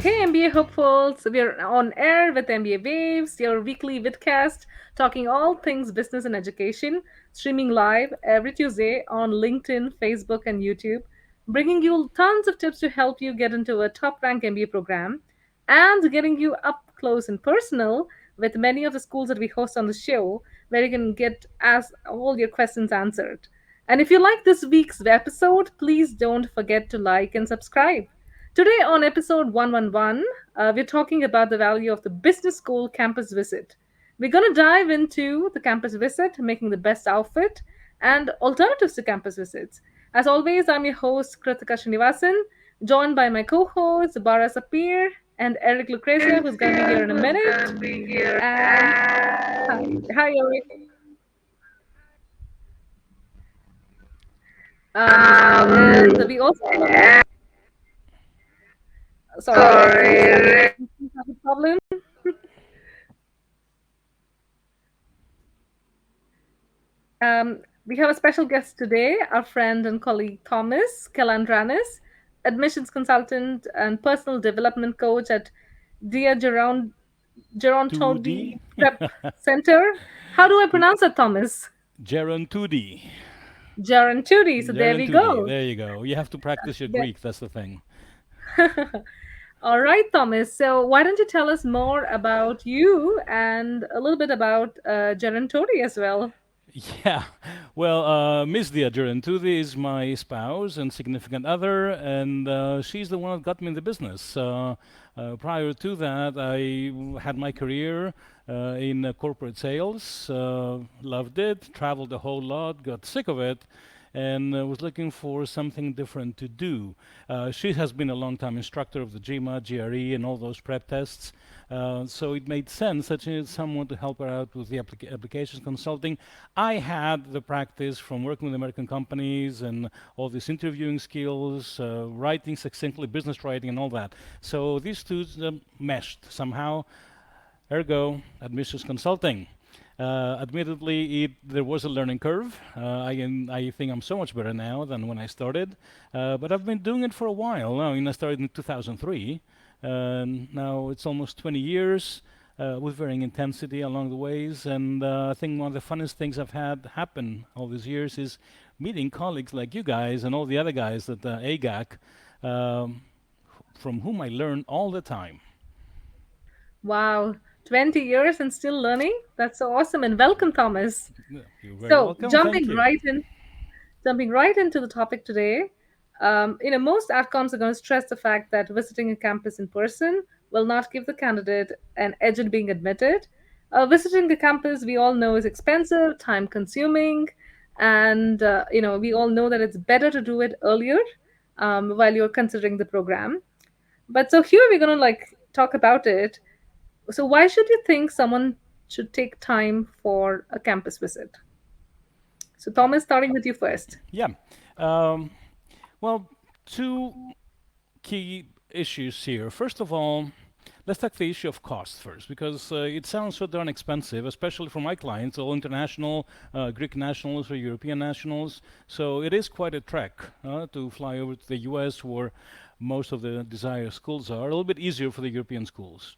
Hey MBA hopefuls, we're on air with MBA Waves, your weekly vidcast talking all things business and education, streaming live every Tuesday on LinkedIn, Facebook, and YouTube, bringing you tons of tips to help you get into a top rank MBA program and getting you up close and personal with many of the schools that we host on the show, where you can get ask all your questions answered. And if you like this week's episode, please don't forget to like and subscribe. Today, on episode 111, we're talking about the value of the business school campus visit. We're going to dive into the campus visit, making the best outfit, and alternatives to campus visits. As always, I'm your host, Krithika Srinivasan, joined by my co hosts, Bara Sapir and Eric Lucrezia, who's going to be here in a minute. And hi, Eric. And we also, sorry, Eric, seems like you have a problem. We have a special guest today, our friend and colleague Thomas Kalandranis, admissions consultant and personal development coach at Dear Gerontodi 2D. Prep Center. How do I pronounce it, Thomas? Gerontudi. Gerontodi. So there we Gerontudi. go. There you go. You have to practice your Yeah. Greek. That's the thing. All right, Thomas. So why don't you tell us more about you and a little bit about Gerontodi as well? Yeah. Well, Miss Dia Gerontudi is my spouse and significant other, and she's the one that got me in the business. Prior to that, I had my career in corporate sales, loved it, traveled a whole lot, got sick of it, and was looking for something different to do. She has been a long time instructor of the GMA, GRE, and all those prep tests. So it made sense that she needed someone to help her out with the applications consulting. I had the practice from working with American companies and all these interviewing skills, writing succinctly, business writing, and all that. So these two meshed somehow. Ergo, admissions consulting. Admittedly, there was a learning curve. I think I'm so much better now than when I started, but I've been doing it for a while now. I started in 2003, and now it's almost 20 years with varying intensity along the ways. And I think one of the funnest things I've had happen all these years is meeting colleagues like you guys and all the other guys at AGAC, um, from whom I learn all the time. Wow, 20 years and still learning? That's so awesome. And welcome, Thomas. Yeah, you're very So, welcome. Thank you. jumping right into the topic today, most outcomes are going to stress the fact that visiting a campus in person will not give the candidate an edge in being admitted. Visiting the campus, we all know, is expensive, time consuming, and we all know that it's better to do it earlier while you're considering the program. But so here we're going to talk about it. So, why should you think someone should take time for a campus visit? So, Thomas, starting with you first. Yeah. Um, well, two key issues here. First of all, let's take the issue of cost first, because it sounds so darn expensive, especially for my clients, all international, Greek nationals or European nationals. So it is quite a trek to fly over to the US, where most of the desired schools are. A little bit easier for the European schools.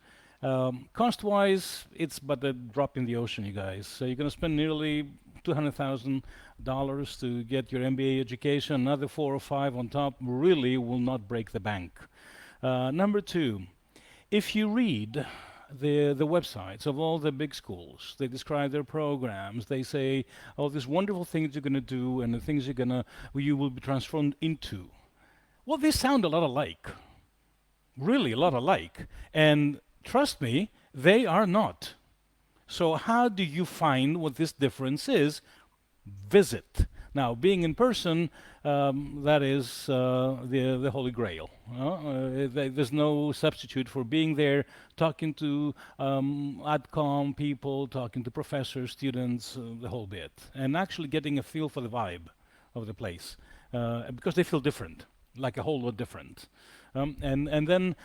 Cost-wise, it's but a drop in the ocean, you guys. So you're going to spend nearly $200,000 to get your MBA education. Another four or five on top really will not break the bank. Number two, if you read the websites of all the big schools, they describe their programs. They say all these wonderful things you're going to do and the things you will be transformed into. Well, they sound a lot alike, really a lot alike. And trust me, they are not. So how do you find what this difference is? Visit. Now, being in person, that is the holy grail. There's no substitute for being there, talking to AdCom people, talking to professors, students, the whole bit, and actually getting a feel for the vibe of the place, because they feel different, like a whole lot different. And then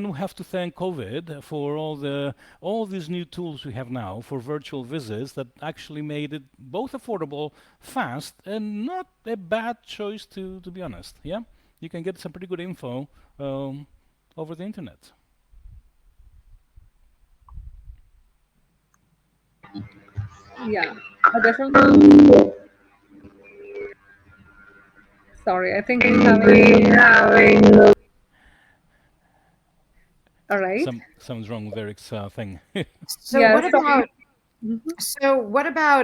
we have to thank COVID for all these new tools we have now for virtual visits that actually made it both affordable, fast, and not a bad choice to be honest. Yeah, you can get some pretty good info. over the internet. Yeah, definitely. Sorry, I think we're having. All right. Something's wrong with Eric's thing. So Yeah. what Sorry. about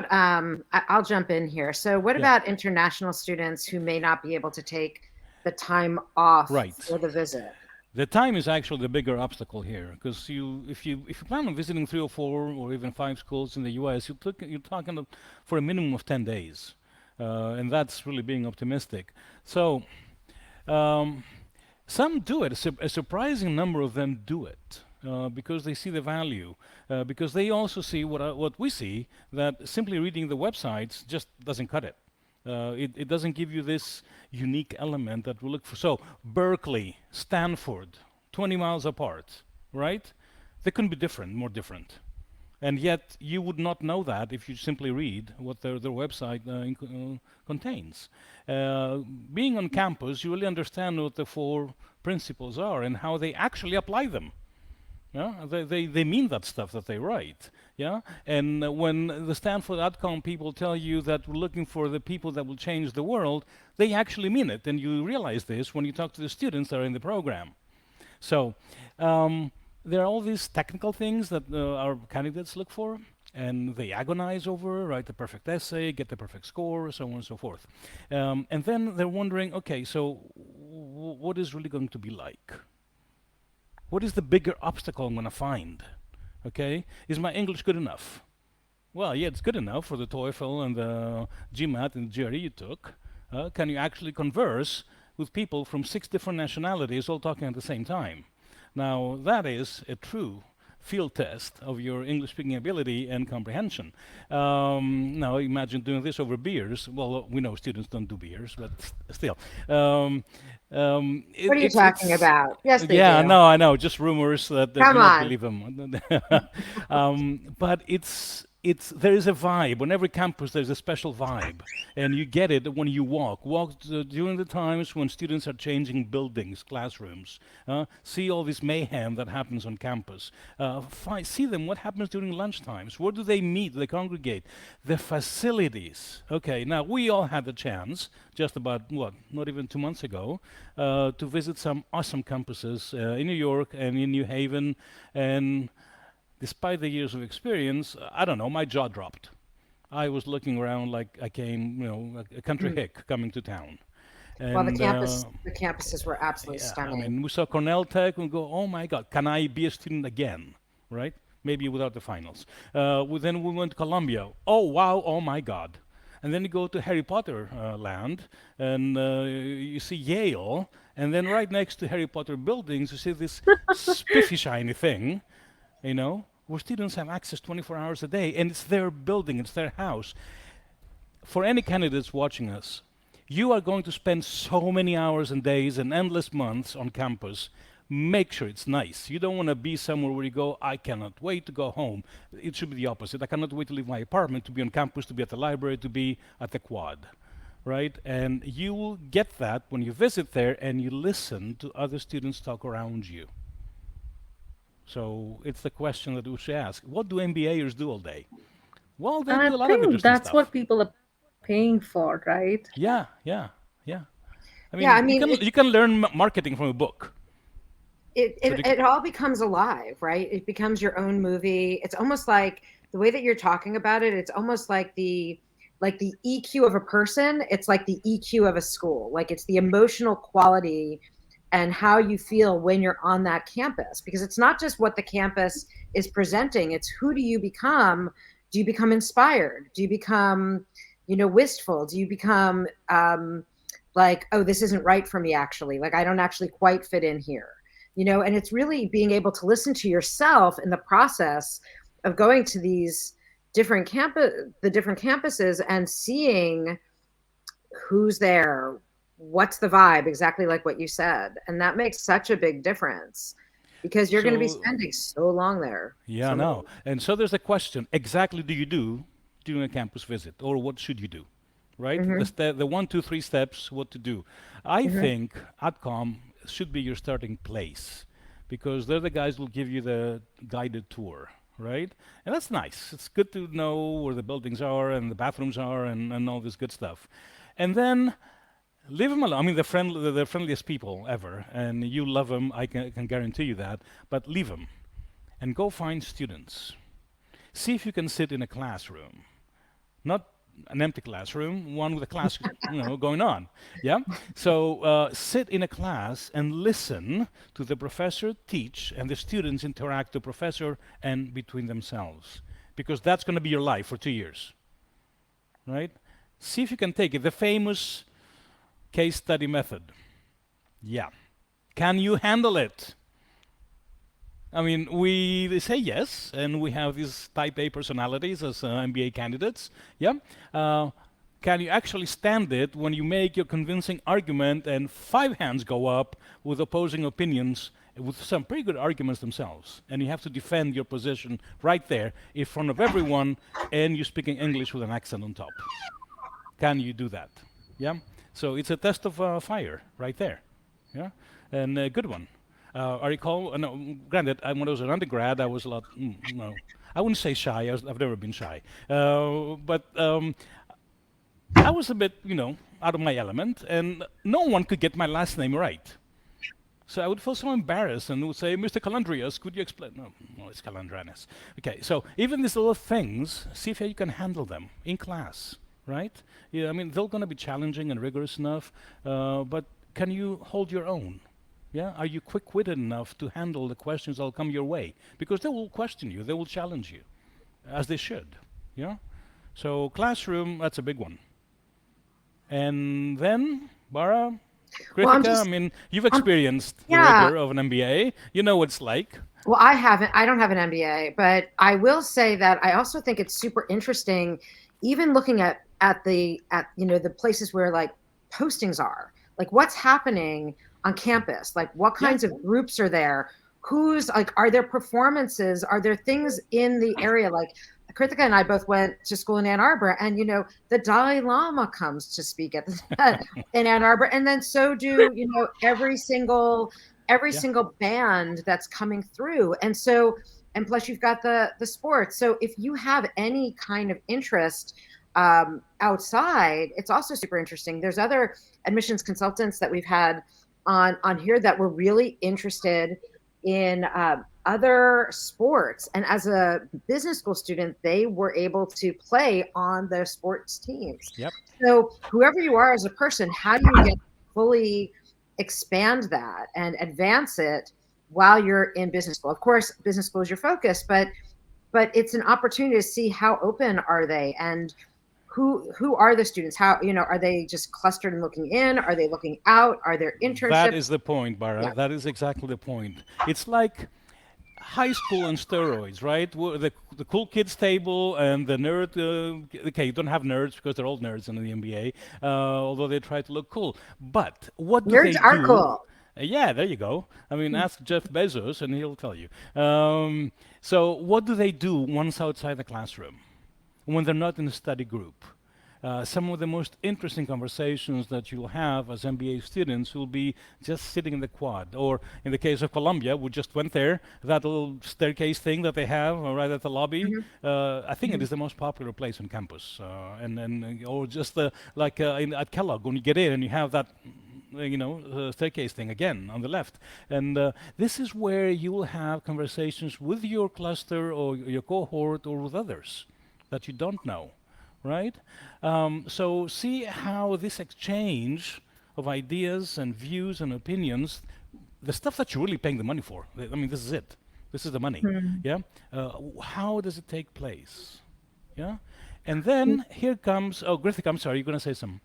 Mhm. I'll jump in here. So what Yeah, about international students who may not be able to take the time off right. for the visit? The time is actually the bigger obstacle here, because if you plan on visiting 3 or 4 or even 5 schools in the U.S., you're talking for a minimum of 10 days, and that's really being optimistic. So um, some do it. A surprising number of them do it because they see the value. Because they also see what we see, that simply reading the websites just doesn't cut it. It doesn't give you this unique element that we look for. So Berkeley, Stanford, 20 miles apart, right? They couldn't be different, more different. And yet you would not know that if you simply read what their website contains. Being on campus, you really understand what the four principles are and how they actually apply them. Yeah, they mean that stuff that they write. Yeah, and when the Stanford outcome people tell you that we're looking for the people that will change the world, they actually mean it, and you realize this when you talk to the students that are in the program. So there are all these technical things that our candidates look for, and they agonize over, write the perfect essay, get the perfect score, so on and so forth. And then they're wondering, okay, so what is really going to be like? What is the bigger obstacle I'm going to find? Okay, is my English good enough? Well, yeah, it's good enough for the TOEFL and the GMAT and the GRE you took. Can you actually converse with people from 6 different nationalities all talking at the same time? Now, that is a true field test of your English speaking ability and comprehension. Now, imagine doing this over beers. Well, we know students don't do beers, but still. What are you talking It's about? Yes, they yeah, do. no, I know, just rumors that Come do not on. believe them. But it's there is a vibe on every campus. There's a special vibe, and you get it when you walk during the times when students are changing buildings, classrooms. See all this mayhem that happens on campus. See them. What happens during lunch times? Where do they meet? They congregate. The facilities. Okay, now we all had the chance just about not even 2 months ago, to visit some awesome campuses in New York and in New Haven, and despite the years of experience, I don't know, my jaw dropped. I was looking around like I came, a country Mm. hick coming to town. Well, And the campuses were absolutely yeah, I stunning. mean, we saw Cornell Tech and go, oh my God, can I be a student again? Right? Maybe without the finals. Then we went to Columbia. Oh wow, oh my God. And then you go to Harry Potter land, and you see Yale, and then right next to Harry Potter buildings, you see this spiffy shiny thing, where students have access 24 hours a day, and it's their building, it's their house. For any candidates watching us, you are going to spend so many hours and days and endless months on campus. Make sure it's nice. You don't want to be somewhere where you go, I cannot wait to go home. It should be the opposite. I cannot wait to leave my apartment, to be on campus, to be at the library, to be at the quad. Right? And you will get that when you visit there and you listen to other students talk around you. So it's the question that we should ask. What do MBAers do all day? Well, they And I do a lot of think interesting that's what stuff. people are paying for, right? Yeah, yeah, yeah. I Yeah, mean, I mean, you can learn marketing from a book. So it all becomes alive, right? It becomes your own movie. It's almost like the way that you're talking about it, it's almost like the EQ of a person, it's like the EQ of a school. Like it's the emotional quality and how you feel when you're on that campus, because it's not just what the campus is presenting, it's who do you become. Do you become inspired? Do you become, wistful? Do you become like, oh, this isn't right for me, actually, like I don't actually quite fit in here, and it's really being able to listen to yourself in the process of going to these the different campuses and seeing who's there, what's the vibe, exactly like what you said. And that makes such a big difference because you're going to be so spending so long there. yeah, So no. many. And so there's a question: exactly do you do during a campus visit, or what should you do? Right? Mm-hmm, The 1, 2, 3 steps, what to do. I mm-hmm, think AdCom should be your starting place. because they're the guys who'll give you the guided tour, right? And that's nice. It's good to know where the buildings are and the bathrooms are and all this good stuff. And then leave them alone. I mean, they're the friendliest people ever, and you love them. I can guarantee you that. But leave them and go find students. See if you can sit in a classroom, not an empty classroom, one with a class, going on. Yeah. So sit in a class and listen to the professor teach, and the students interact the professor and between themselves, because that's going to be your life for 2 years, right? See if you can take it. The famous case study method. Yeah. Can you handle it? I mean, they say yes, and we have these type A personalities as MBA candidates. Yeah. Can you actually stand it when you make your convincing argument and 5 hands go up with opposing opinions with some pretty good arguments themselves, and you have to defend your position right there in front of everyone, and you're speaking English with an accent on top? Can you do that? Yeah. So it's a test of fire right there. Yeah, and a good one. I recall, no, granted, when I was an undergrad, I was a lot, no, I wouldn't say shy. I've never been shy. But I was a bit, out of my element, and no one could get my last name right. So I would feel so embarrassed and would say, Mr. Kalandrias, could you explain? No, it's Kalandranis. Okay, so even these little things, see if you can handle them in class, right? Yeah, I mean, they're going to be challenging and rigorous enough, but can you hold your own? Yeah, are you quick-witted enough to handle the questions that'll come your way? Because they will question you, they will challenge you, as they should. Yeah. So classroom, that's a big one. And then, Bara, Krithika, I mean, you've experienced the rigor of an MBA. You know what it's like. Well, I haven't. I don't have an MBA, but I will say that I also think it's super interesting, even looking at the places where like postings are, like what's happening on campus, like what kinds of groups are there, who's like, are there performances, are there things in the area? Like Krithika and I both went to school in Ann Arbor, and the Dalai Lama comes to speak in Ann Arbor, and then so do every single band that's coming through, and plus you've got the sports. So if you have any kind of interest outside, it's also super interesting. There's other admissions consultants that we've had on here that were really interested in other sports, and as a business school student, they were able to play on the sports teams. Yep. So whoever you are as a person, how do you get fully expand that and advance it while you're in business school? Of course, business school is your focus, but it's an opportunity to see how open are they, and who are the students? How, are they just clustered and looking in? Are they looking out? Are there internships? That is the point, Bara. Yeah. That is exactly the point. It's like high school on steroids, right? The cool kids table and the nerd. Okay, you don't have nerds because they're all nerds in the MBA, although they try to look cool. But what do nerds they do? Are cool. Yeah, there you go. I mean, ask Jeff Bezos and he'll tell you. So what do they do once outside the classroom when they're not in a study group? Some of the most interesting conversations that you'll have as MBA students will be just sitting in the quad, or in the case of Columbia, we just went there, that little staircase thing that they have right at the lobby. I think it is the most popular place on campus, or just at Kellogg, when you get in and you have that staircase thing again on the left. And this is where you will have conversations with your cluster or your cohort or with others that you don't know, right? So see how this exchange of ideas and views and opinions, the stuff that you're really paying the money for, I mean, this is it. This is the money, yeah? How does it take place, yeah? And then here comes, Krithika, I'm sorry, you're going to say something.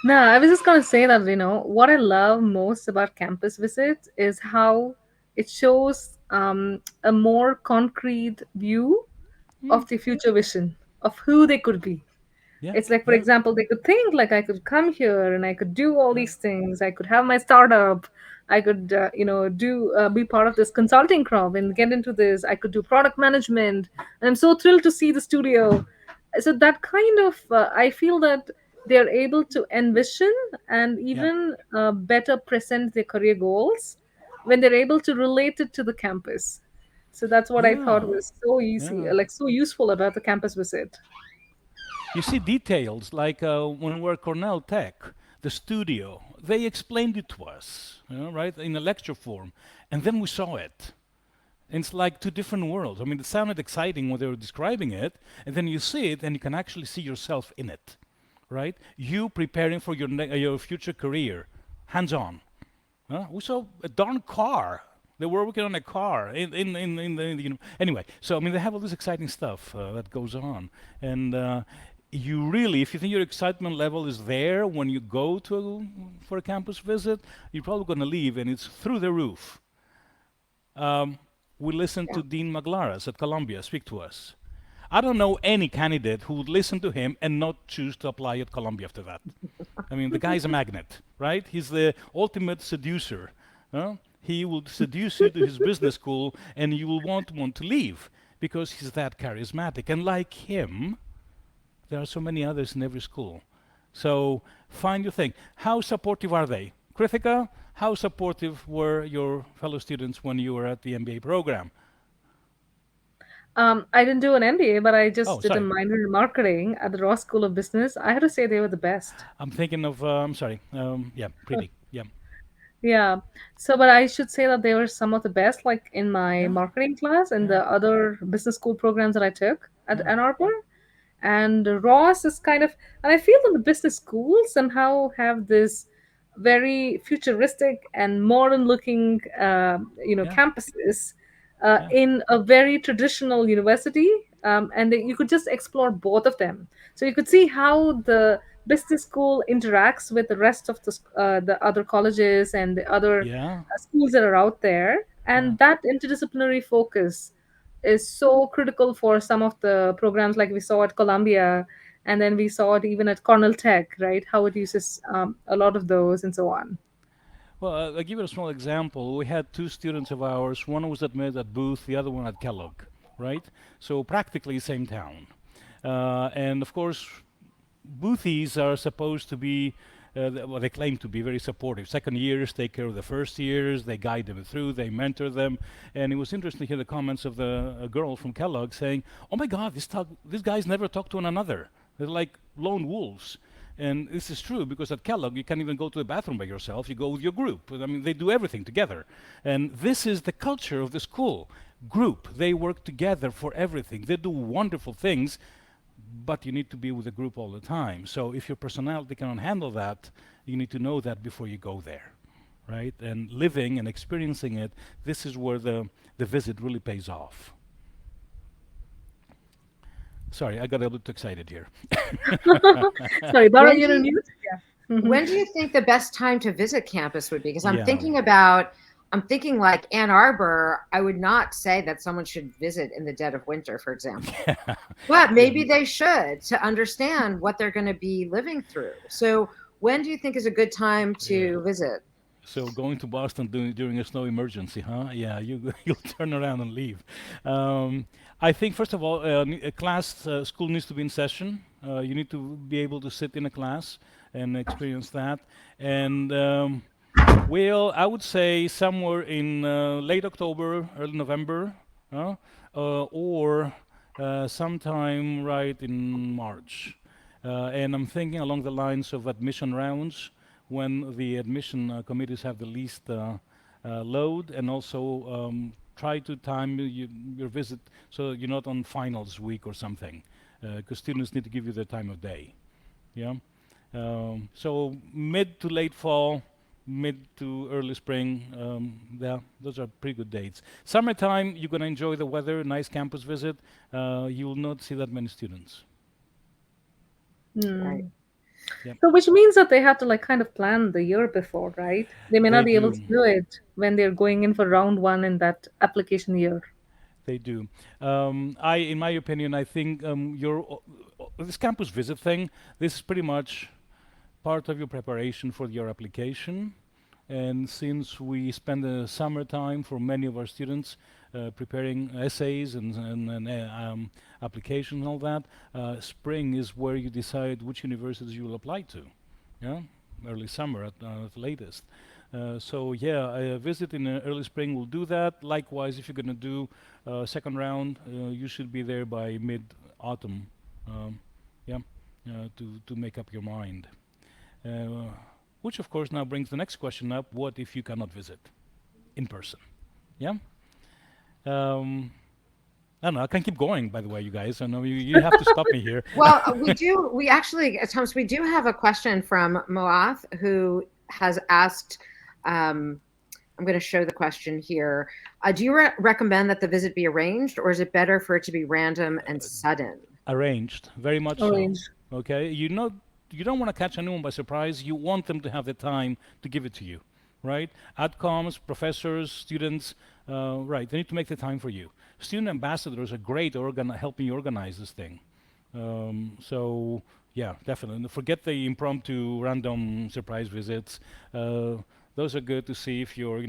No, I was just going to say that, what I love most about campus visits is how it shows a more concrete view of the future vision of who they could be. Yeah. It's like, for example, they could think like, I could come here and I could do all these things. I could have my startup. I could, be part of this consulting crowd and get into this. I could do product management. And I'm so thrilled to see the studio. So that kind of, I feel that they're able to envision and even better present their career goals when they're able to relate it to the campus. So that's what I thought Yeah, was so easy, yeah. like so useful about the campus visit. You see details like when we were at Cornell Tech, the studio, they explained it to us, right, in a lecture form, and then we saw it. And it's like two different worlds. I mean, it sounded exciting when they were describing it, and then you see it and you can actually see yourself in it, right? You preparing for your future career, hands on. We saw a darn car. They were working on a car anyway. So I mean, they have all this exciting stuff that goes on, and you really, if you think your excitement level is there when you go to for a campus visit, you're probably going to leave, and it's through the roof. Um, we listened Yeah. to Dean Maglaras at Columbia speak to us. I don't know any candidate who would listen to him and not choose to apply at Columbia after that. I mean, the guy's a magnet, right? He's the ultimate seducer. He will seduce you to his business school, and you will want to leave because he's that charismatic. And like him, there are so many others in every school. So find your thing. How supportive are they? Krithika, how supportive were your fellow students when you were at the MBA program? I didn't do an MBA, but I Oh, just did a sorry. minor in marketing at the Ross School of Business. I had to say they were the best. I'm thinking of, I'm sorry. Yeah, pretty. Yeah. Yeah. So, but I should say that they were some of the best, like in my Yeah. marketing class and Yeah. the other business school programs that I took at Yeah. Ann Arbor. And Ross is kind of, and I feel that the business schools somehow have this very futuristic and modern looking, Yeah. campuses Yeah. in a very traditional university. And you could just explore both of them. So you could see how the business school interacts with the rest of the other colleges and the other Yeah. schools that are out there. Yeah. And that interdisciplinary focus is so critical for some of the programs like we saw at Columbia, and then we saw it even at Cornell Tech, right? How it uses a lot of those and so on. Well, I'll give you a small example. We had two students of ours. One was admitted at Booth, the other one at Kellogg, right? So practically same town. And of course, Boothies are supposed to be, well, they claim to be very supportive. Second years take care of the first years, they guide them through, they mentor them. And it was interesting to hear the comments of a girl from Kellogg saying, "Oh my God, these guys never talk to one another. They're like lone wolves." And this is true because at Kellogg, you can't even go to the bathroom by yourself. You go with your group. I mean, they do everything together. And this is the culture of the school. Group. They work together for everything. They do wonderful things, but you need to be with a group all the time. So if your personality cannot handle that, you need to know that before you go there, right? And living and experiencing it, this is where the visit really pays off. Sorry, I got a little too excited here. Sorry, Bara, When do you're on you mute. Yeah. Mhm. when do you think the best time to visit campus would be? Because Yeah. I'm thinking like Ann Arbor, I would not say that someone should visit in the dead of winter, for example. But Yeah. maybe they should to understand what they're going to be living through. So when do you think is a good time Yeah. to visit? So going to Boston during a snow emergency, huh? Yeah, you'll turn around and leave. Um, I think first of all, a class school needs to be in session. You need to be able to sit in a class and experience that. And well, I would say somewhere in late October, early November, huh? Or sometime right in March. And I'm thinking along the lines of admission rounds when the admission committees have the least load, and also try to time your visit so you're not on finals week or something, because students need to give you the time of day. Yeah. So mid to late fall, mid to early spring, yeah, those are pretty good dates. Summertime, you're gonna enjoy the weather, nice campus visit. You will not see that many students. Right. Hmm. Yep, So, which means that they have to like kind of plan the year before, right? They may they not be able do. to do it when they're going in for round one in that application year. They do. In my opinion, I think this campus visit thing. This is pretty much part of your preparation for your application. And since we spend the summertime for many of our students preparing essays and application and all that, spring is where you decide which universities you will apply to. Yeah, early summer at the latest. So yeah, a visit in early spring will do that. Likewise, if you're going to do second round, you should be there by mid-autumn. Um, yeah, to make up your mind. Uh, which of course now brings the next question up: what if you cannot visit in person? Yeah. Um, I don't know. I can keep going. By the way, you guys, I know you have to stop me here. Well, we actually, Thomas, we do have a question from Moath who has asked, I'm going to show the question here. Do you recommend that the visit be arranged, or is it better for it to be random and sudden? Arranged, very much so. Orange. Okay, you don't want to catch anyone by surprise. You want them to have the time to give it to you, right? Adcoms, professors, students, right? They need to make the time for you. Student ambassadors are great helping you organize this thing. So yeah, definitely. And forget the impromptu, random surprise visits. Those are good to see if your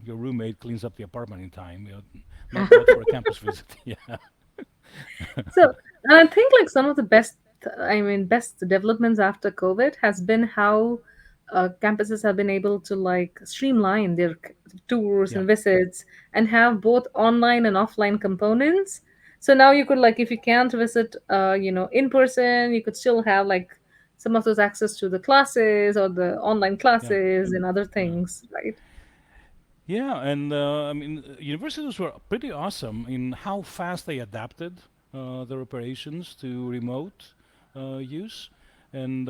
roommate cleans up the apartment in time. Not for a campus visit. Yeah. So, and I think like some of the best developments after COVID has been how campuses have been able to like streamline their tours Yeah. and visits and have both online and offline components. So now you could like if you can't visit, in person, you could still have like some of those access to the classes or the online Yeah. classes and other Yeah. things, right? Yeah, and I mean, universities were pretty awesome in how fast they adapted their operations to remote use, and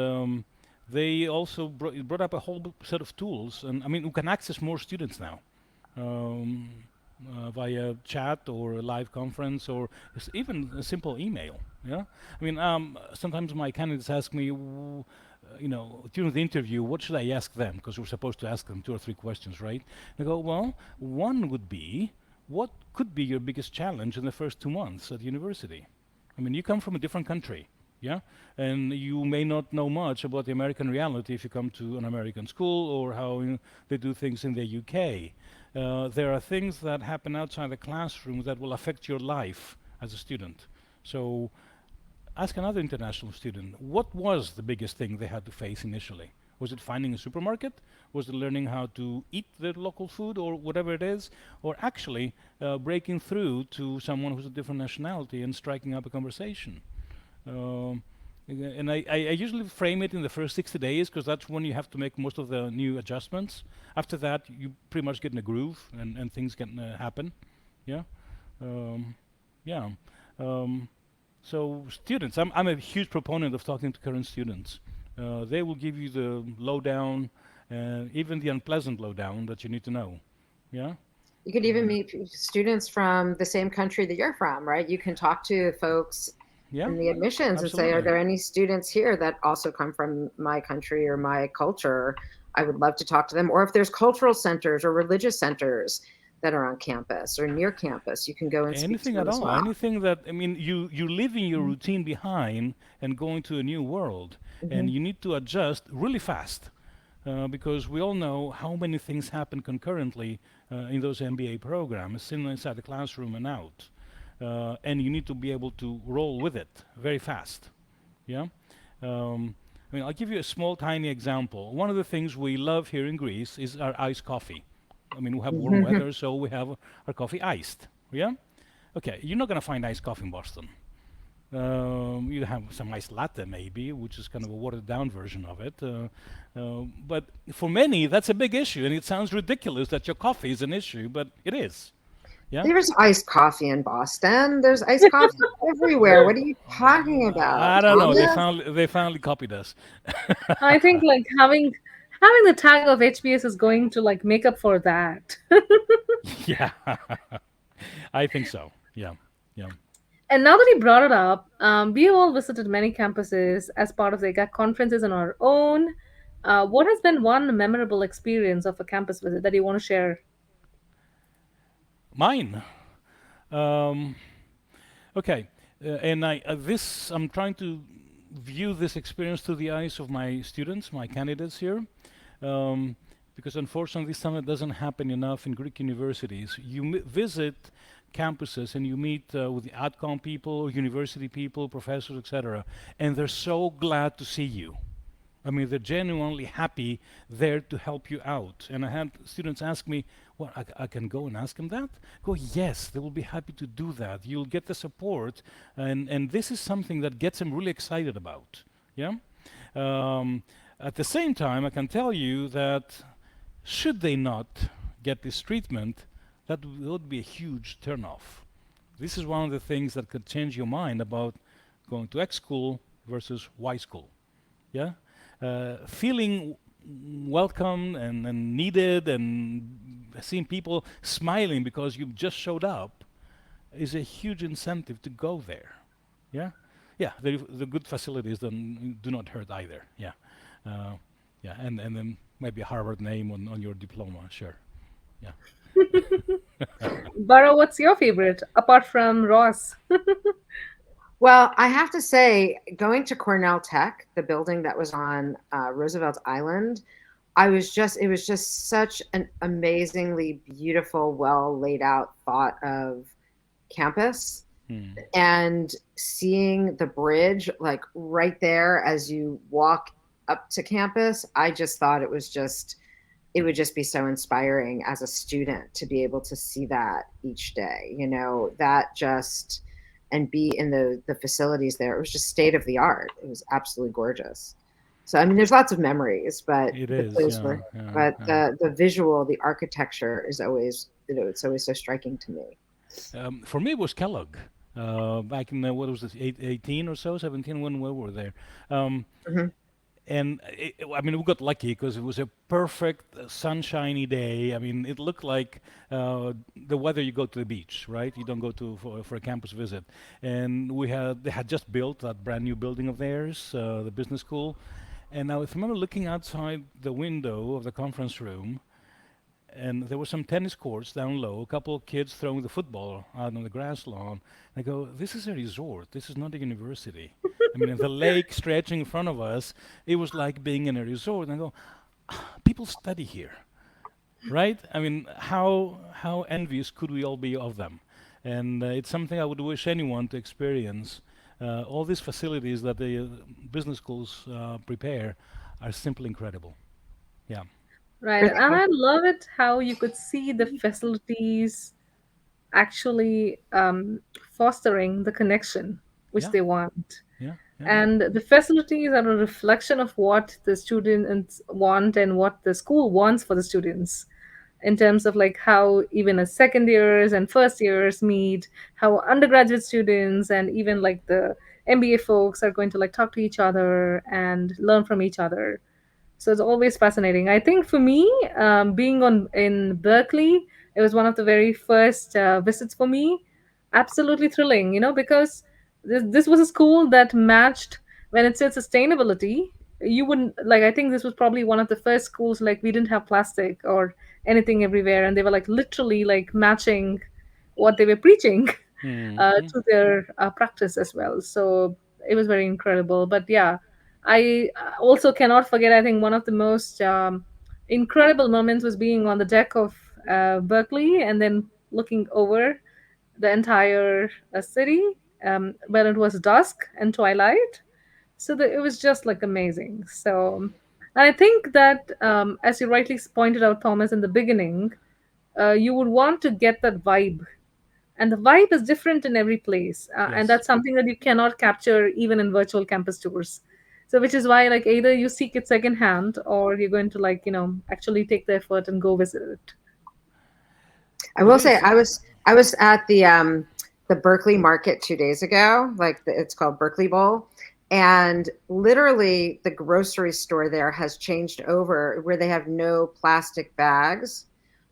they also brought up a whole set of tools. And I mean, we can access more students now um, via chat or a live conference or even a simple email. Yeah, I mean, sometimes my candidates ask me, during the interview, what should I ask them? Because we're supposed to ask them 2 or 3 questions, right? I go, well, one would be, what could be your biggest challenge in the first 2 months at university? I mean, you come from a different country, yeah? And you may not know much about the American reality if you come to an American school or how they do things in the UK. There are things that happen outside the classroom that will affect your life as a student. So ask another international student, what was the biggest thing they had to face initially? Was it finding a supermarket? Was it learning how to eat the local food or whatever it is? Or actually breaking through to someone who's a different nationality and striking up a conversation? Um, and I usually frame it in the first 60 days because that's when you have to make most of the new adjustments. After that, you pretty much get in a groove and things can happen. Yeah. Um, yeah. Um, so students, I'm a huge proponent of talking to current students. They will give you the lowdown, even the unpleasant lowdown that you need to know. Yeah. You could even meet students from the same country that you're from, right? You can talk to folks Yeah. in the admissions and say, are Absolutely. there any students here that also come from my country or my culture? I would love to talk to them. Or if there's cultural centers or religious centers that are on campus or near campus, you can go and speak to Anything them at as all. well. Anything that I mean, you're leaving your routine behind and going to a new world, and Mhm. you need to adjust really fast. Because we all know how many things happen concurrently in those MBA programs, inside the classroom and out. And you need to be able to roll with it very fast. Yeah. I mean, I'll give you a small, tiny example. One of the things we love here in Greece is our iced coffee. I mean, we have warm weather, so we have our coffee iced. Yeah. Okay, you're not going to find iced coffee in Boston. You have some iced latte, maybe, which is kind of a watered down version of it. But for many, that's a big issue, and it sounds ridiculous that your coffee is an issue, but it is. Yeah? There's iced coffee in Boston. There's iced coffee everywhere. What are you talking I about, don't know. They Thomas? finally copied us. I think like having the tag of HBS is going to like make up for that. Yeah, I think so. Yeah, yeah. And now that you brought it up, we have all visited many campuses as part of the AIGAC conferences on our own. What has been one memorable experience of a campus visit that you want to share? Mine. Um, okay, and I'm trying to view this experience through the eyes of my students, my candidates here, um, because unfortunately this summit doesn't happen enough in Greek universities. You visit campuses and you meet with the AdCom people, university people, professors, etc., and they're so glad to see you. I mean, they're genuinely happy there to help you out. And I had students ask me, "Well, I can go and ask them that?" Go, yes, they will be happy to do that. You'll get the support, and this is something that gets them really excited about. Yeah. Um, at the same time, I can tell you that should they not get this treatment, that would be a huge turnoff. This is one of the things that could change your mind about going to X school versus Y school. Yeah, feeling welcome and needed and seeing people smiling because you just showed up is a huge incentive to go there. Yeah, yeah. The good facilities do not hurt either. Yeah, uh, yeah, and then maybe a Harvard name on your diploma. Sure. Yeah. Bara, what's your favorite apart from Ross? Well, I have to say, going to Cornell Tech, the building that was on Roosevelt Island, it was just such an amazingly beautiful, well laid out thought of campus. Hmm. And seeing the bridge like right there as you walk up to campus, I just thought it would just be so inspiring as a student to be able to see that each day, that just, and be in the facilities there. It was just state of the art. It was absolutely gorgeous. So I mean, there's lots of memories, It but is. those Yeah. were, Yeah. but Yeah. the visual, the architecture is always, it's always so striking to me. For me, it was Kellogg. Back in what was this, 18 or so, 17 when we were there. Um, Hmm. and I mean, we got lucky because it was a perfect sunshiny day. I mean, it looked like the weather you go to the beach, right? You don't go to for a campus visit. And they had just built that brand new building of theirs, the business school. And I remember looking outside the window of the conference room, and there were some tennis courts down low, a couple of kids throwing the football out on the grass lawn. I go, this is a resort. This is not a university. I mean, the lake stretching in front of us, it was like being in a resort. And I go, people study here, right? I mean, how envious could we all be of them? And it's something I would wish anyone to experience. All these facilities that the business schools prepare are simply incredible. Yeah. Right. And I love it how you could see the facilities actually fostering the connection which Yeah. they want. Yeah. Yeah. And the facilities are a reflection of what the students want and what the school wants for the students in terms of like how even a second years and first years meet, how undergraduate students and even like the MBA folks are going to like talk to each other and learn from each other. So it's always fascinating. I think for me, being on in Berkeley, it was one of the very first visits for me. Absolutely thrilling, because this was a school that matched when it said sustainability. You wouldn't like. I think this was probably one of the first schools like we didn't have plastic or anything everywhere, and they were like literally like matching what they were preaching Hmm. to their practice as well. So it was very incredible. But yeah, I also cannot forget, I think one of the most incredible moments was being on the deck of Berkeley and then looking over the entire city when it was dusk and twilight. So it was just like amazing. So, and I think that, as you rightly pointed out, Thomas, in the beginning, you would want to get that vibe, and the vibe is different in every place, and Yes. that's something that you cannot capture even in virtual campus tours. So which is why like either you seek it secondhand or you're going to like actually take the effort and go visit it. I It will say is. I was at the Berkeley market 2 days ago, it's called Berkeley Bowl. And literally the grocery store there has changed over where they have no plastic bags.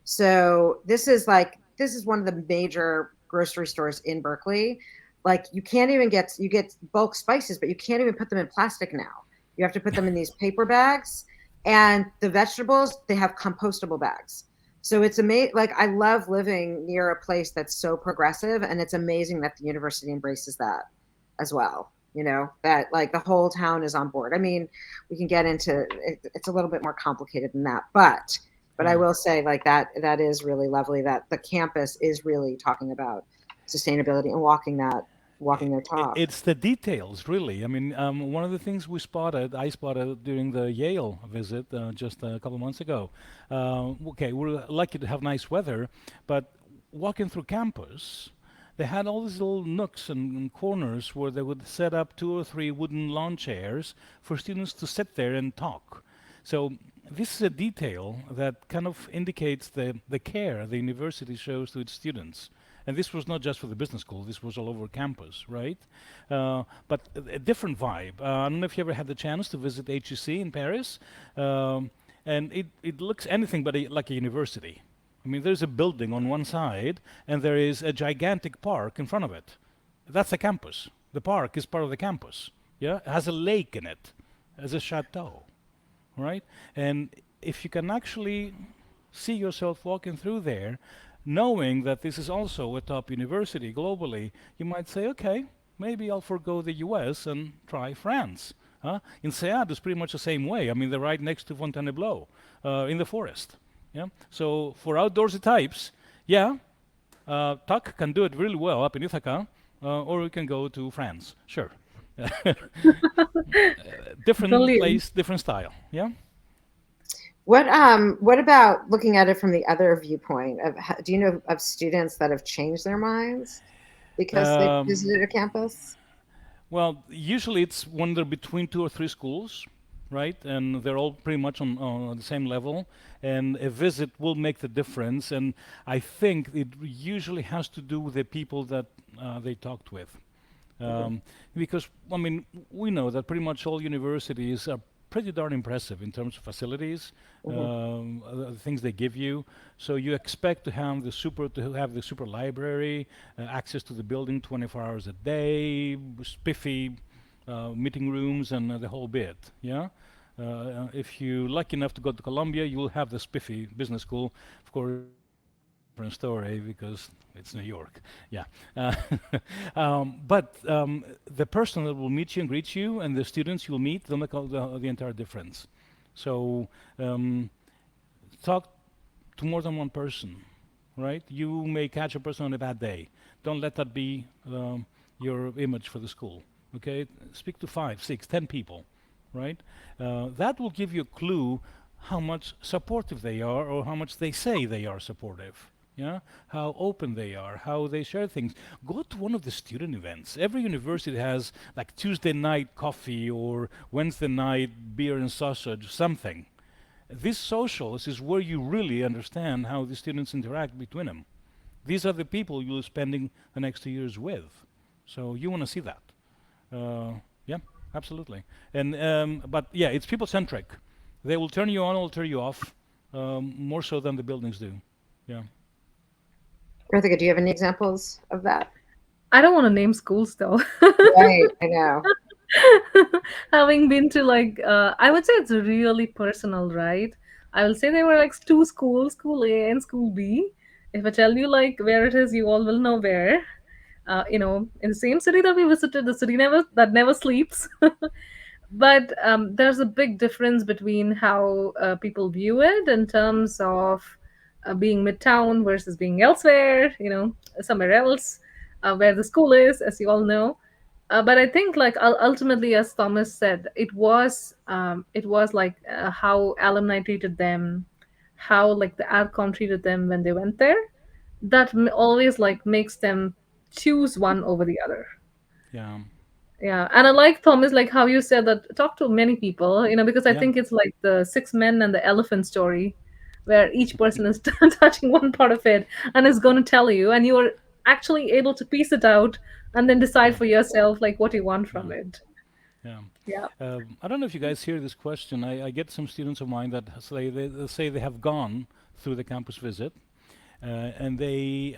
So this is one of the major grocery stores in Berkeley. Like you get bulk spices, but you can't even put them in plastic now. You have to put them in these paper bags. And the vegetables, they have compostable bags. So it's amazing. Like I love living near a place that's so progressive, and it's amazing that the university embraces that as well. That like the whole town is on board. I mean, we can get into it, it's a little bit more complicated than that, but I Yeah. will say like that is really lovely that the campus is really talking about sustainability and walking their talk. It's the details, really. I mean, one of the things I spotted during the Yale visit just a couple months ago. Okay, we're lucky to have nice weather, but walking through campus, they had all these little nooks and corners where they would set up two or three wooden lawn chairs for students to sit there and talk. So this is a detail that kind of indicates the care the university shows to its students. And this was not just for the business school, this was all over campus, right? But a different vibe. I don't know if you ever had the chance to visit HEC in Paris. And it looks anything but like a university. I mean, there's a building on one side, and there is a gigantic park in front of it. That's a campus. The park is part of the campus. Yeah, it has a lake in it, as a chateau, right? And if you can actually see yourself walking through there, knowing that this is also a top university globally, you might say, okay, maybe I'll forgo the US and try France. In Seattle, it's pretty much the same way. I mean, they're right next to Fontainebleau, in the forest. Yeah. So for outdoorsy types, yeah, Tuck can do it really well up in Ithaca, or we can go to France. Sure. Different Brilliant. place, different style. Yeah. What about looking at it from the other viewpoint of do you know of students that have changed their minds because they Um, visited a campus? well, usually it's when they're between two or three schools, right? And they're all pretty much on the same level. And a visit will make the difference. And I think it usually has to do with the people that they talked with. Mhm, Because, I mean, we know that pretty much all universities are pretty darn impressive in terms of facilities, mhm. the things they give you. So you expect to have the super library, access to the building 24 hours a day, spiffy meeting rooms, and the whole bit. Yeah. If you're lucky enough to go to Columbia, you will have the spiffy business school. Of course, different story because it's New York. Yeah. Uh, but the person that will meet you and greet you and the students you'll meet, they'll make all the entire difference. So um, talk to more than one person, right? You may catch a person on a bad day. Don't let that be your image for the school. Okay? Speak to 5, 6, 10 people, right? That will give you a clue how much supportive they are or how much they say they are supportive. Yeah, how open they are, how they share things. Go to one of the student events. Every university has like Tuesday night coffee or Wednesday night beer and sausage, something. These socials is where you really understand how the students interact between them. These are the people you're spending the next 2 years with. So you want to see that. Yeah, absolutely. And but yeah, it's people centric. They will turn you on or turn you off, more so than the buildings do. Yeah. Krithika, do you have any examples of that? I don't want to name schools though. Right, I know. Having been to like, I would say it's really personal, right? I will say there were like two schools, school A and school B. If I tell you like where it is, you all will know where. In the same city that we visited, the city never sleeps. But there's a big difference between how people view it in terms of being midtown versus being elsewhere, somewhere else, where the school is, as you all know. But I think, like, ultimately, as Thomas said, it was like how alumni treated them, how like the AdCom treated them when they went there. That always like makes them choose one over the other. Yeah. Yeah, and I like Thomas, like how you said that talk to many people, because I Yeah. think it's like the six men and the elephant story, where each person is touching one part of it and is going to tell you, and you are actually able to piece it out and then decide Yeah. for yourself like what you want from Yeah. it. Yeah. Yeah. I don't know if you guys hear this question. I get some students of mine that say they have gone through the campus visit, and they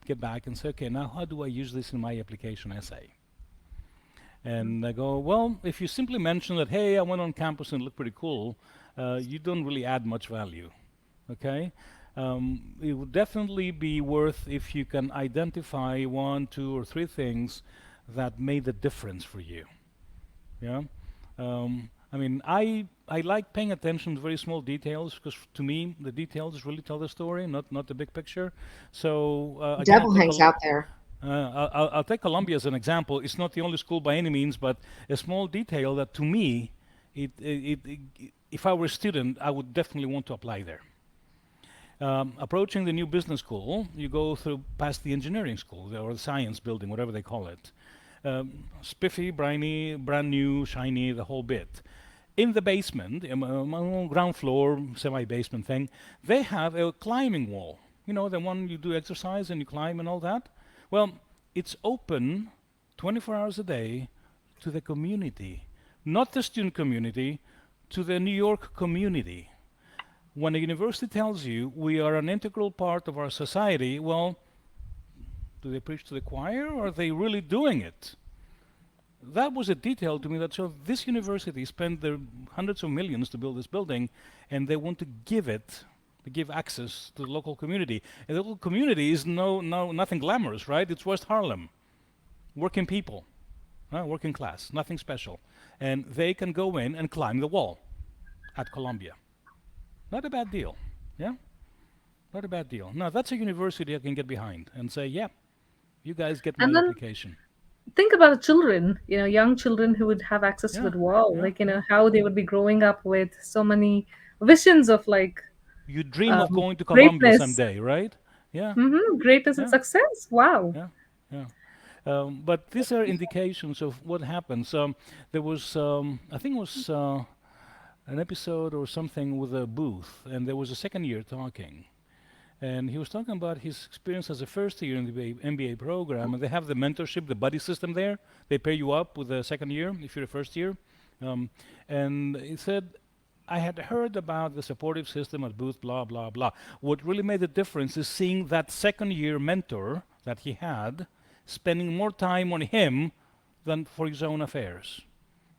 get back and say, okay, now how do I use this in my application essay? And I go, well, if you simply mention that, hey, I went on campus and it looked pretty cool, you don't really add much value. Okay? It would definitely be worth if you can identify one, two, or three things that made a difference for you. Yeah. I mean, I like paying attention to very small details because to me the details really tell the story, not the big picture. So again, I Devil take a hangs out there. I'll take Columbia as an example. It's not the only school by any means, but a small detail that to me, if I were a student, I would definitely want to apply there. Approaching the new business school, you go through past the engineering school or the science building, whatever they call it. Spiffy, briny, brand new, shiny, the whole bit. In the basement, ground floor, semi-basement thing, they have a climbing wall. You know, the one you do exercise and you climb and all that. Well, it's open 24 hours a day to the community, not the student community, to the New York community. When a university tells you we are an integral part of our society, well, do they preach to the choir or are they really doing it? That was a detail to me that showed this university spent their hundreds of millions to build this building, and they want to give access to the local community. And the local community is nothing glamorous, right? It's West Harlem, working people, working class, nothing special. And they can go in and climb the wall at Columbia. Not a bad deal, yeah? Not a bad deal. Now, that's a university I can get behind and say, yeah, you guys get And my then application. think about the children, young children who would have access to Yeah, that wall, yeah, like, yeah. how they would be growing up with so many visions of like You dream of going to Columbia greatness. someday, right? Yeah, Greatness and yeah, success. Wow. yeah, yeah. But these are indications of what happens. There was, I think it was an episode or something with a booth, and there was a second year talking. And he was talking about his experience as a first year in the MBA program, and they have the mentorship, the buddy system there. They pair you up with the second year if you're a first year. Um, and he said, I had heard about the supportive system at Booth, blah, blah, blah. What really made the difference is seeing that second year mentor that he had spending more time on him than for his own affairs.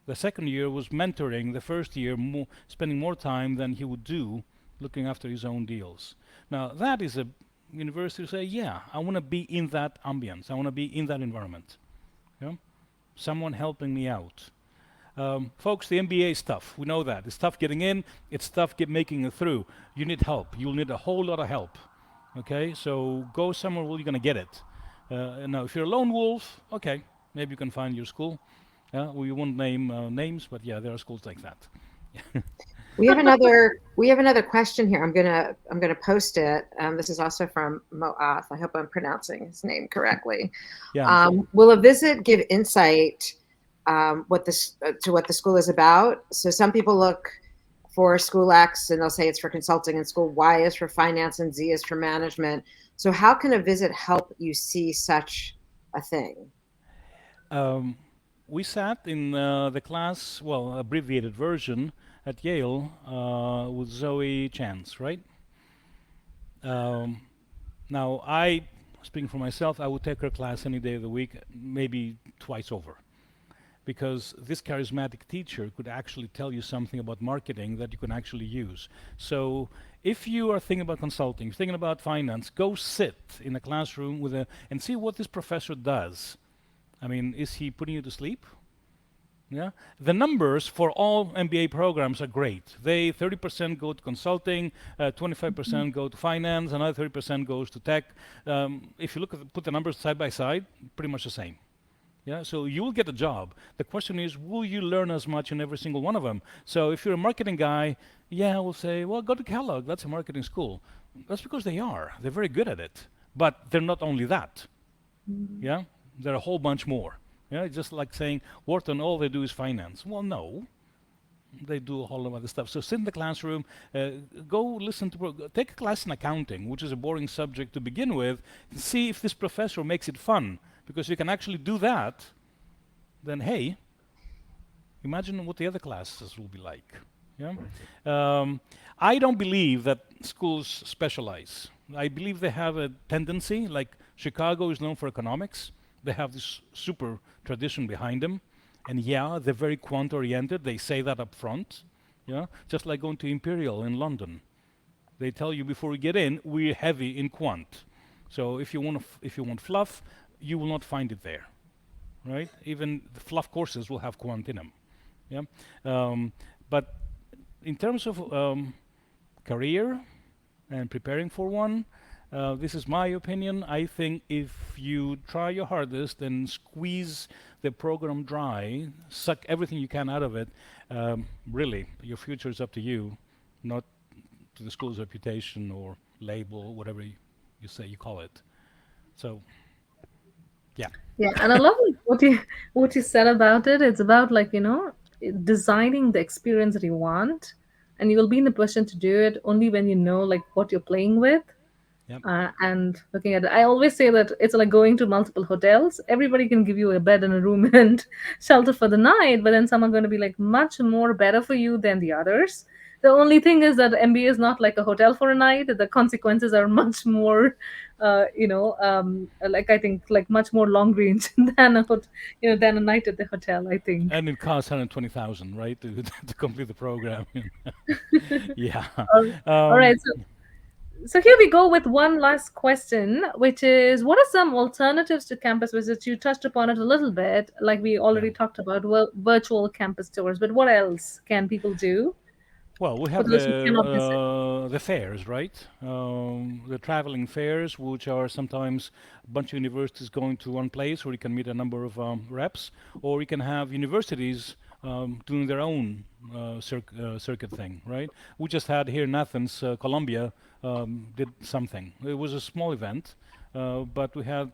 The second year was mentoring, the first year spending more time than he would do looking after his own deals. Now, that is a university to say, yeah, I want to be in that ambience. I want to be in that environment. Yeah? Someone helping me out. Folks, the MBA is tough. We know that. It's tough getting in. It's tough making it through. You need help. You'll need a whole lot of help. Okay? So go somewhere where you're going to get it. Now, if you're a lone wolf, okay, maybe you can find your school. We won't name names, but yeah, there are schools like that. We have another question here. I'm gonna post it. This is also from Moath. I hope I'm pronouncing his name correctly. Yeah. Will a visit give insight to what the school is about? So some people look for school X and they'll say it's for consulting, and school Y is for finance, and Z is for management. So how can a visit help you see such a thing? We sat in the class, well, abbreviated version at Yale with Zoe Chance, right? Now, speaking for myself, I would take her class any day of the week, maybe twice over, because this charismatic teacher could actually tell you something about marketing that you can actually use. So if you are thinking about consulting, thinking about finance, go sit in a classroom and see what this professor does. I mean, is he putting you to sleep? Yeah. The numbers for all MBA programs are great. 30% go to consulting, 25% go to finance, another 30% goes to tech. If you put the numbers side by side, pretty much the same. Yeah, so you will get a job. The question is, will you learn as much in every single one of them? So if you're a marketing guy, yeah, we'll say, well, go to Kellogg, that's a marketing school. That's because they are. They're very good at it. But they're not only that. Yeah, there are a whole bunch more. Yeah, it's just like saying, Wharton, all they do is finance. Well, no. They do a whole lot of other stuff. So sit in the classroom, go take a class in accounting, which is a boring subject to begin with, and see if this professor makes it fun. Because if you can actually do that, then hey, imagine what the other classes will be like. Yeah? I don't believe that schools specialize. I believe they have a tendency, like Chicago is known for economics. They have this super tradition behind them. And yeah, they're very quant-oriented. They say that up front. Yeah? Just like going to Imperial in London. They tell you before you get in, we're heavy in quant. So if you want fluff, you will not find it there, right? Even the fluff courses will have quant in them. Yeah? But in terms of career and preparing for one, This is my opinion. I think if you try your hardest and squeeze the program dry, suck everything you can out of it, really, your future is up to you, not to the school's reputation or label, whatever you say you call it. So, yeah. Yeah, and I love what you said about it. It's about like, designing the experience that you want, and you will be in a position to do it only when you know like what you're playing with. Yep. And looking at it, I always say that it's like going to multiple hotels. Everybody can give you a bed and a room and shelter for the night, but then some are going to be like much more better for you than the others. The only thing is that MBA is not like a hotel for a night. The consequences are much more, like I think like much more long range than than a night at the hotel. I think. And it costs 120,000, right, to to complete the program. Yeah. All all Um, right. So here we go with one last question, which is what are some alternatives to campus visits? You touched upon it a little bit, like we yeah. already talked about virtual campus tours, but what else can people do Well, we for have those who cannot visit? the fairs, right? The traveling fairs, which are sometimes a bunch of universities going to one place, where you can meet a number of reps, or you can have universities doing their own circuit thing, right? We just had here in Athens, Columbia did something. It was a small event, but we had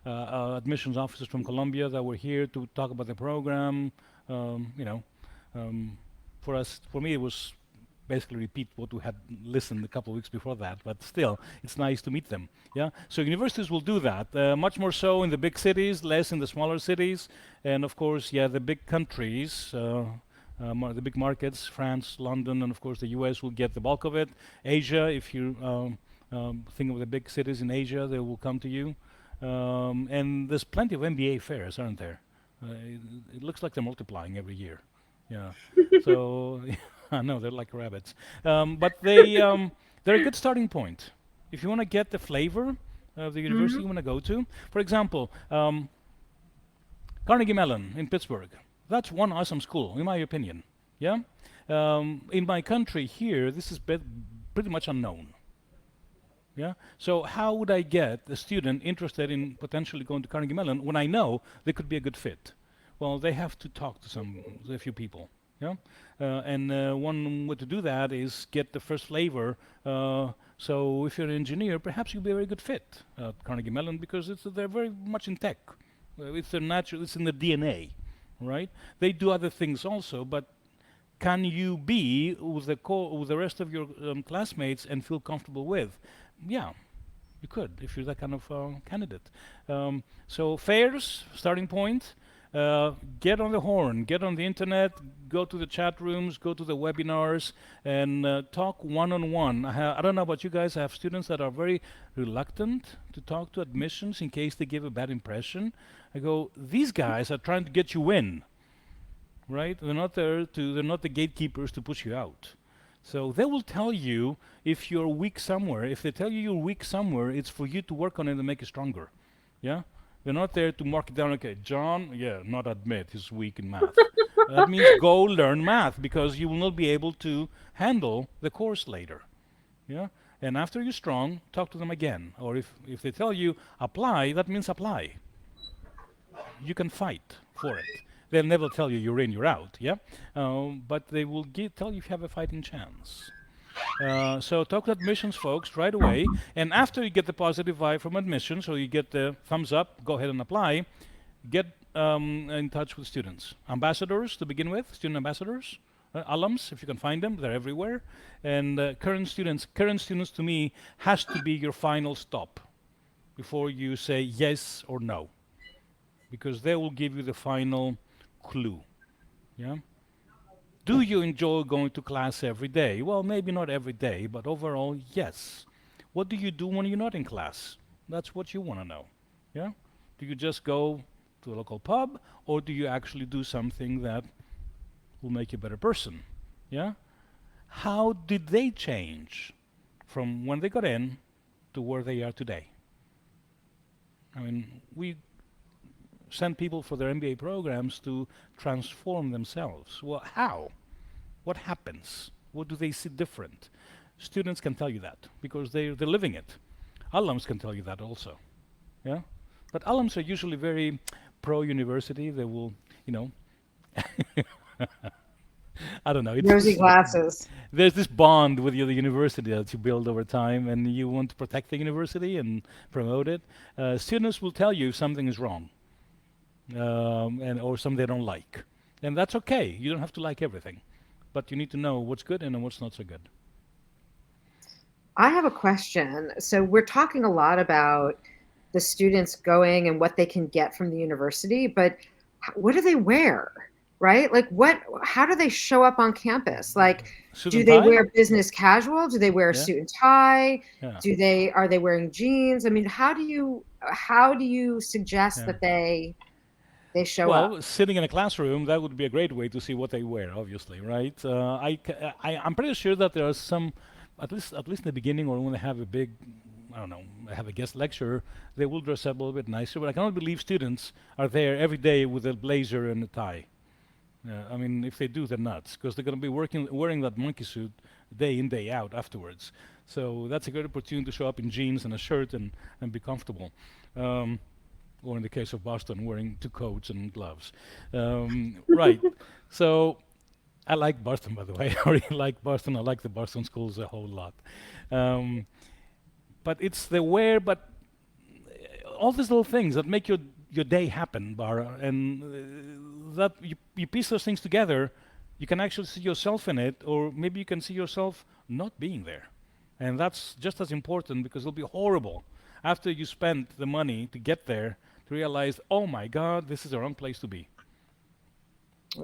admissions officers from Columbia that were here to talk about the program. Um, you know, um, for me, it was basically repeat what we had listened a couple of weeks before that. But still, it's nice to meet them. Yeah. So universities will do that much more so in the big cities, less in the smaller cities, and of course, yeah, the big countries. The big markets, France, London, and of course the US will get the bulk of it. Asia, if you think of the big cities in Asia, they will come to you. And there's plenty of MBA fairs, aren't there? It looks like they're multiplying every year. Yeah. So I know they're like rabbits, but they're a good starting point if you want to get the flavor of the university you want to go to. For example, Carnegie Mellon in Pittsburgh. That's one awesome school, in my opinion. Yeah. In my country here, this is pretty much unknown. Yeah. So how would I get a student interested in potentially going to Carnegie Mellon when I know they could be a good fit? Well, they have to talk to a few people. Yeah. And one way to do that is get the first flavor. So if you're an engineer, perhaps you'll be a very good fit at Carnegie Mellon because they're very much in tech. It's their natural. It's in the DNA, right? They do other things also, but can you be with with the rest of your classmates and feel comfortable with? Yeah, you could if you're that kind of candidate. So fairs, starting point. Get on the horn, get on the internet, go to the chat rooms, go to the webinars, and talk one-on-one. I don't know about you guys, I have students that are very reluctant to talk to admissions in case they give a bad impression. I go, these guys are trying to get you in, right? They're not the gatekeepers to push you out. So they will tell you if you're weak somewhere. If they tell you you're weak somewhere, it's for you to work on it and make it stronger. Yeah? They're not there to mark it down, okay, John, yeah, not admit he's weak in math. That means go learn math because you will not be able to handle the course later. Yeah? And after you're strong, talk to them again. Or if they tell you apply, that means apply. You can fight for it. They'll never tell you you're in, you're out, yeah? But they will tell you if you have a fighting chance. So talk to admissions folks right away, and after you get the positive vibe from admissions, or you get the thumbs up, go ahead and apply. Get in touch with students, ambassadors to begin with, student ambassadors, alums if you can find them, they're everywhere, and current students. Current students to me has to be your final stop before you say yes or no, because they will give you the final clue. Yeah. Do you enjoy going to class every day? Well, maybe not every day, but overall, yes. What do you do when you're not in class? That's what you want to know. Yeah? Do you just go to a local pub, or do you actually do something that will make you a better person? Yeah? How did they change from when they got in to where they are today? I mean, we send people for their MBA programs to transform themselves. Well, how? What happens? What do they see different? Students can tell you that because they're living it. Alums can tell you that also. Yeah, but alums are usually very pro-university. They will, you know, I don't know. It's Rosy this, glasses. there's this bond with the university that you build over time, and you want to protect the university and promote it. Students will tell you if something is wrong, and or something they don't like, and that's okay. You don't have to like everything, but you need to know what's good and what's not so good. I have a question. So we're talking a lot about the students going and what they can get from the university, but what do they wear? Right? Like how do they show up on campus? Like, Suit do and they tie? wear business casual? Do they wear a Yeah, suit and tie? yeah, Are they wearing jeans? I mean, how do you suggest yeah. that they show up? Well, sitting in a classroom, that would be a great way to see what they wear, obviously, right? I'm pretty sure that there are some, at least in the beginning, or when they have a big, I don't know, have a guest lecturer, they will dress up a little bit nicer. But I cannot believe students are there every day with a blazer and a tie. I mean, if they do, they're nuts, because they're going to be wearing that monkey suit day in, day out afterwards. So that's a great opportunity to show up in jeans and a shirt and be comfortable. Um, or in the case of Boston, wearing two coats and gloves. Right. So I like Boston, by the way. I really like Boston. I like the Boston schools a whole lot. Um, but it's the where, but all these little things that make your day happen, Bara, and that you piece those things together, you can actually see yourself in it, or maybe you can see yourself not being there. And that's just as important, because it'll be horrible after you spend the money to get there to realize, oh my God, this is the wrong place to be.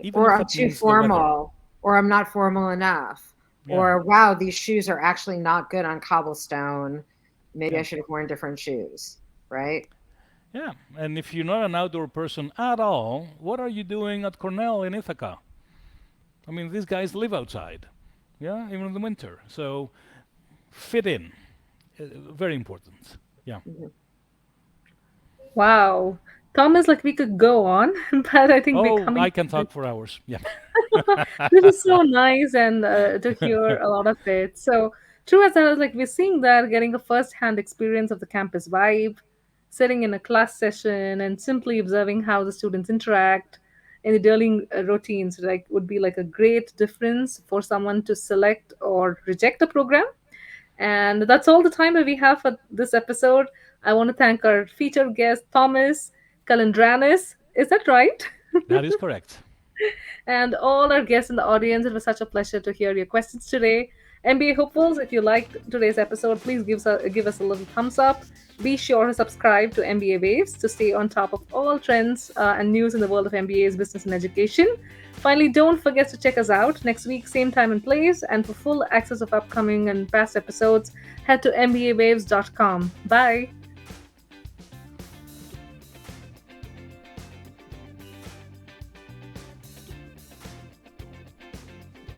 Even Or if I'm that too means the weather. formal, or I'm not formal enough, Yeah. or wow, these shoes are actually not good on cobblestone. Maybe I Yeah. should have worn different shoes, right? Yeah. And if you're not an outdoor person at all, what are you doing at Cornell in Ithaca? I mean, these guys live outside. Yeah, even in the winter. So fit in. Very important. Yeah. Mhm. Wow. Thomas, like we could go on, but I think we're Oh, coming. I can talk for hours. Yeah. This is so nice and to hear a lot of it. So true as I was like, we're seeing that, getting a first-hand experience of the campus vibe, sitting in a class session and simply observing how the students interact in the daily routines, like would be like a great difference for someone to select or reject a program. And that's all the time that we have for this episode. I want to thank our featured guest, Thomas Kalandranis. Is that right? That is correct. And all our guests in the audience. It was such a pleasure to hear your questions today. MBA hopefuls, if you liked today's episode, please give us a little thumbs up. Be sure to subscribe to MBA Waves to stay on top of all trends and news in the world of MBA's business and education. Finally, don't forget to check us out next week, same time and place. And for full access of upcoming and past episodes, head to mbawaves.com. Bye.